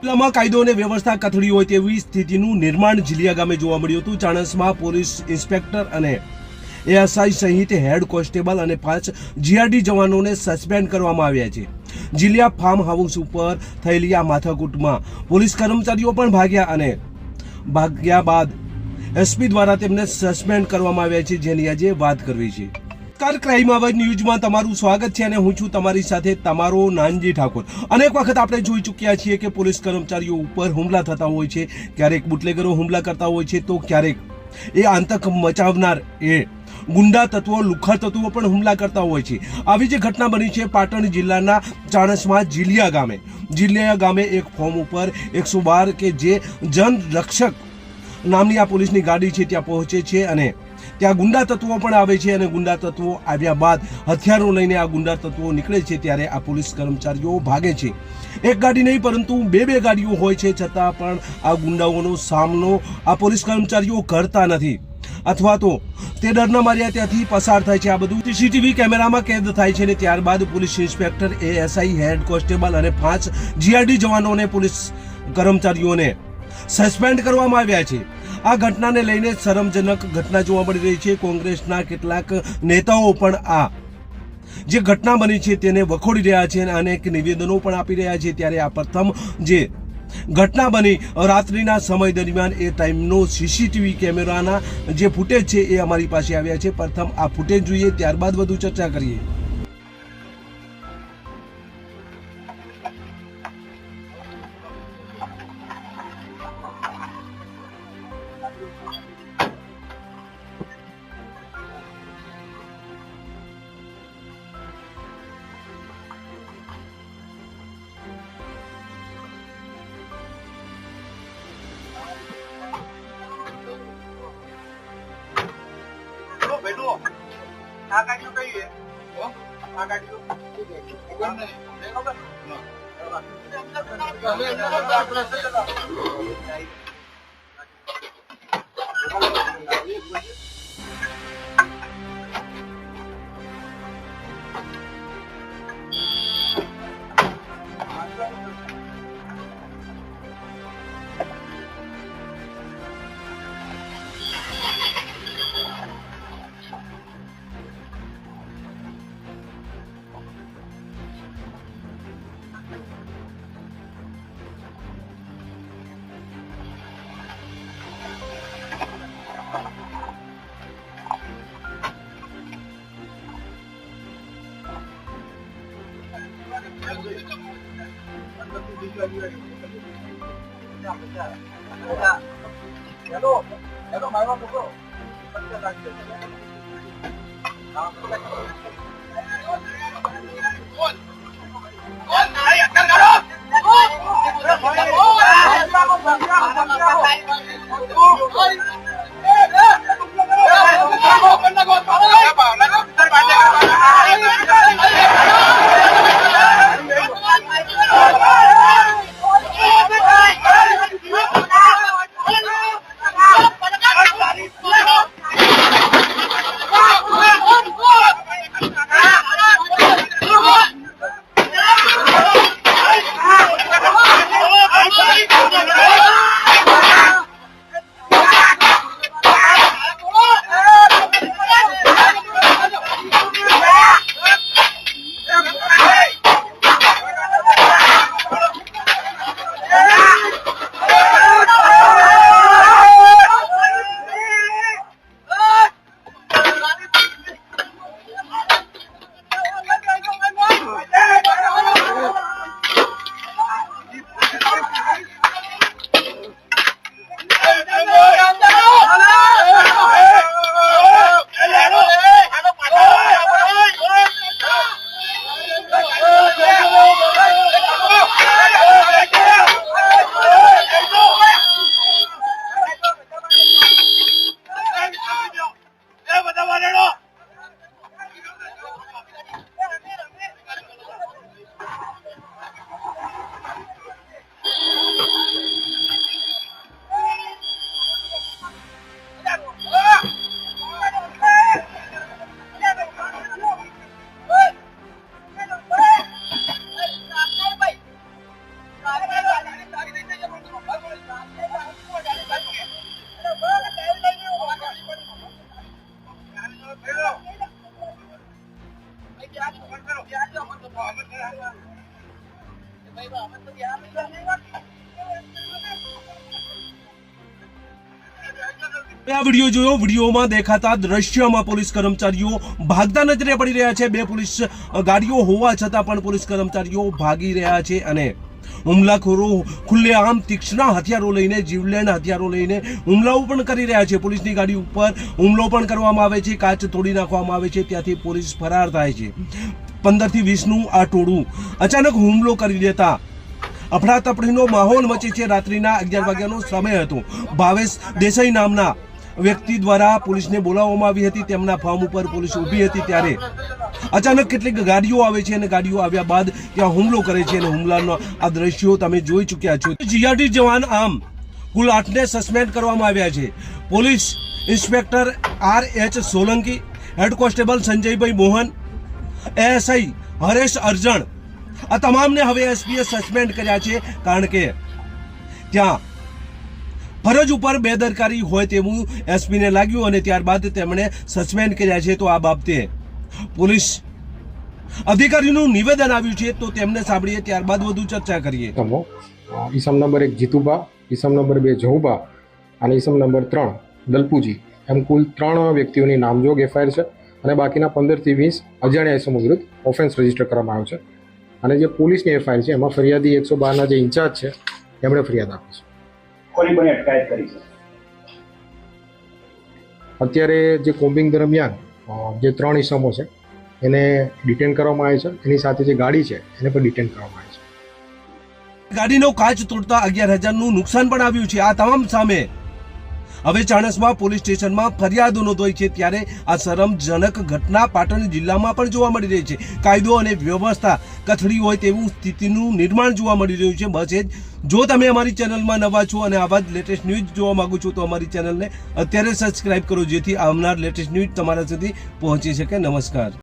જિલ્લામાં કાયદો અને વ્યવસ્થા કથળી હોય તેવી સ્થિતિનું નિર્માણ જીલિયા ગામે જોવા મળ્યું હતું। ચાણસ્મા પોલીસ ઇન્સ્પેક્ટર અને એએસઆઈ સહિત હેડ કોન્સ્ટેબલ અને 5 જીઆરડી જવાનોને સસ્પેન્ડ કરવામાં આવ્યા છે। જીલિયા ફાર્મ હાઉસ ઉપર થયેલી આ માથાકૂટમાં પોલીસ કર્મચારીઓ પણ ભાગ્યા બાદ એસપી દ્વારા તેમને સસ્પેન્ડ કરવામાં આવ્યા છે, જેની આજે વાત કરવી છે। ક્રાઇમ અવર ન્યૂઝમાં તમારું સ્વાગત છે અને હું છું તમારી સાથે તમારો નાનજી ઠાકોર। અનેક વખત આપણે જોઈ ચૂક્યા છીએ કે પોલીસ કર્મચારીઓ ઉપર હુમલા થતા હોય છે, ક્યારેક બુટલેગરો હુમલા કરતા હોય છે તો ક્યારેક એ આતંક મચાવનાર એ ગુંડા તત્વો લુખ્ખા તત્વો પણ હુમલા કરતા હોય છે। આવી જે ઘટના બની છે પાટણ જિલ્લાના ચાણસ્મા જીલિયા ગામે એક ફોર્મ ઉપર 112 કે જે જન રક્ષક નામની આ પોલીસની ગાડી છે ત્યાં પહોંચે છે અને ત્યાં ગુંડા તત્વો પણ આવે છે અને ગુંડા તત્વો આવ્યા બાદ હથિયારો લઈને આ ગુંડા તત્વો નીકળે છે ત્યારે આ પોલીસ કર્મચારીઓ ભાગે છે। એક ગાડી નહીં પરંતુ બે ગાડીઓ હોય છે, છતાં પણ આ ગુંડાઓનો સામનો આ પોલીસ કર્મચારીઓ કરતા નથી અથવા તો તે ડરના માર્યા ત્યાંથી પસાર થાય છે। આ બધું સીસીટીવી કેમેરામાં કેદ થાય છે અને ત્યારબાદ police inspector, ASI, head constable અને 5 જીઆરડી જવાનોને પોલીસ કર્મચારીઓને સસ્પેન્ડ કરવામાં આવ્યા છે। આ ઘટનાને લઈને શરમજનક ઘટના જોવા મળી રહી છે। કોંગ્રેસના કેટલાક નેતાઓ પણ આ જે ઘટના બની છે તેને વખોડી રહ્યા છે અને અનેક નિવેદનો પણ આપી રહ્યા છે। ત્યારે આ પ્રથમ જે ઘટના બની રાત્રિના સમય દરમિયાન એ ટાઈમનો સીસીટીવી કેમેરાના જે ફૂટેજ છે એ અમારી પાસે આવ્યા છે। પ્રથમ આ ફૂટેજ જોઈએ, ત્યારબાદ વધુ ચર્ચા કરીએ। આ ગાડીઓ કઈ છે? આ ગાડીઓ ખબર નહીં। હેલો મારવા મોકલો આ વિડીયો જોયો, વિડીયોમાં દેખાતા દ્રશ્યમાં પોલીસ કર્મચારીઓ ભાગતા નજરે પડી રહ્યા છે. 2 પોલીસ ગાડીઓ હોવા છતાં પણ પોલીસ કર્મચારીઓ ભાગી રહ્યા છે અને હુમલાખોરો ખુલ્લેઆમ તીક્ષ્ણ હથિયારો લઈને, જીવલેણ હથિયારો લઈને હુમલાઓ પણ કરી રહ્યા છે. પોલીસની ગાડી ઉપર હુમલો પણ કરવામાં આવે છે, કાચ તોડી નાખવામાં આવે છે, ત્યાંથી પોલીસ ફરાર થાય છે. 15 થી 20નું આ ટોળું અચાનક હુમલો કરી દેતા અફડાતફડીનો માહોલ મચે છે. રાત્રિના 11 વાગ્યાનો સમય હતો. ભાવેશ દેસાઈ નામના વ્યક્તિ દ્વારા પોલીસને બોલાવવામાં આવી હતી. તેમના ફાર્મ ઉપર પોલીસ ઊભી હતી ત્યારે અચાનક કેટલીક ગાડીઓ આવે છે અને ગાડીઓ આવ્યા બાદ ત્યાં હુમલો કરે છે અને હુમલાનો આ દ્રશ્યો તમે જોઈ ચૂક્યા છો. જીઆરડી જવાન આમ કુલ 8ને સસ્પેન્ડ કરવામાં આવ્યા છે. Police inspector RH Solanki, head constable સંજયભાઈ મોહન, ASI હરેશ અર્જણ, આ તમામને હવે એસપીએ સસ્પેન્ડ કર્યા છે કારણ કે ત્યાં ફરજ ઉપર બેદરકારી હોય તેવું એસપીને લાગ્યું અને ત્યારબાદ તેમણે સસ્પેન્ડ કર્યા છે. તો આ બાબતે પોલીસ અધિકારીનું નિવેદન આવ્યું છે, તો તેમને સાંભળીએ, ત્યારબાદ વધુ ચર્ચા કરીએ. ઈસમ નંબર 1 જીતુબા, ઈસમ નંબર 2 જહુબા અને ઈસમ નંબર 3 દલપુજી, એમ કુલ 3 વ્યક્તિઓની નામજોગ એફઆઈઆર છે અને બાકીના 15 થી 20 અજાણ્યા ઇસમો વિરુદ્ધ ઓફેન્સ રજીસ્ટર કરવામાં આવ્યો છે. અને જે પોલીસની એફઆઈઆર છે એમાં ફરિયાદી 112ના જે ઇન્ચાર્જ છે એમણે ફરિયાદ આપી છે. કોની બની અટકાયત કરી છે? અત્યારે જે કોમ્બિંગ દરમિયાન જે 3 ઇસમો છે એને ડિટેન કરવામાં આવે છે. એની સાથે જે ગાડી છે એને પણ ડિટેન કરવામાં આવે છે. ગાડીનો કાચ તોડતા 11,000નું નુકસાન પણ આવ્યું છે. આ તમામ સામે હવે ચાણસ્મા પોલીસ સ્ટેશનમાં ફરિયાદો નોંધાઈ છે. ત્યારે આ શરમજનક ઘટના પાટણ જિલ્લામાં પણ જોવા મળી રહી છે. કાયદો અને વ્યવસ્થા કથળી હોય તેવું સ્થિતિનું નિર્માણ જોવા મળી રહ્યું છે. બસ એ જ. જો તમે અમારી ચેનલમાં નવા છો અને આવા જ લેટેસ્ટ ન્યૂઝ જોવા માંગો છો તો અમારી ચેનલને અત્યારે સબસ્ક્રાઇબ કરો, જેથી આવનાર લેટેસ્ટ ન્યૂઝ તમારા સુધી પહોંચી શકે. નમસ્કાર.